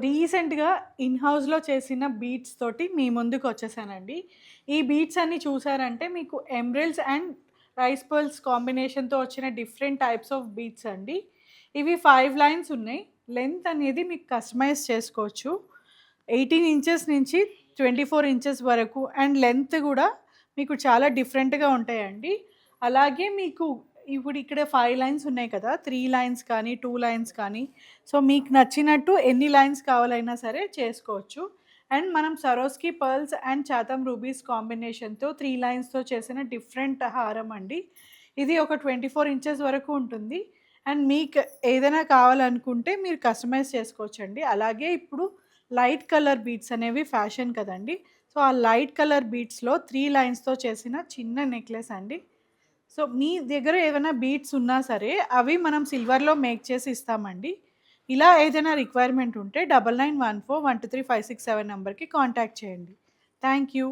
రీసెంట్‌గా ఇన్ హౌస్‌లో చేసిన బీడ్స్ తోటి మీ ముందుకొచ్చేసానండి. ఈ బీడ్స్ అన్నీ చూసారంటే మీకు ఎమరల్డ్స్ అండ్ రైస్ పర్ల్స్ కాంబినేషన్‌తో వచ్చిన డిఫరెంట్ టైప్స్ ఆఫ్ బీడ్స్ అండి. ఇవి 5 లైన్స్ ఉన్నాయి. లెంత్ అనేది మీకు కస్టమైజ్ చేసుకోవచ్చు. 18 ఇంచెస్ నుంచి 24 ఇంచెస్ వరకు అండ్ లెంత్ గూడా మీకు చాలా డిఫరెంట్‌గా ఉంటాయండి. అలాగే మీకు ఇప్పుడు ఇక్కడ 5 లైన్స్ ఉన్నాయి కదా! 3 లైన్స్ కానీ, 2 లైన్స్ కానీ సో, మీకు నచ్చినట్టు ఎన్ని లైన్స్ కావాలైనా సరే చేసుకోవచ్చు. అండ్ మనం సరోస్‌కి పర్ల్స్ అండ్ చాథమ్ రూబీస్ కాంబినేషన్‌తో 3 లైన్స్‌తో చేసిన డిఫరెంట్ హారం అండి. ఇది ఒక 24 ఇంచెస్ వరకు ఉంటుంది. అండ్ మీకు ఏదైనా కావాలనుకుంటే మీరు కస్టమైజ్ చేసుకోవచ్చండి. అలాగే ఇప్పుడు లైట్ కలర్ బీడ్స్ అనేవి ఫ్యాషన్ కదండీ! సో, ఆ లైట్ కలర్ బీడ్స్‌లో 3 లైన్స్‌తో చేసిన చిన్న నెక్లెస్ అండి. సో, మీ దగ్గర ఏవైనా బీడ్స్ ఉన్నా సరే, అవి మనం సిల్వర్‌లో మేక్ చేసి ఇస్తామండి. ఇలా ఏదైనా రిక్వైర్మెంట్ ఉంటే 9914123567 నంబర్‌కి కాంటాక్ట్ చేయండి. Thank you.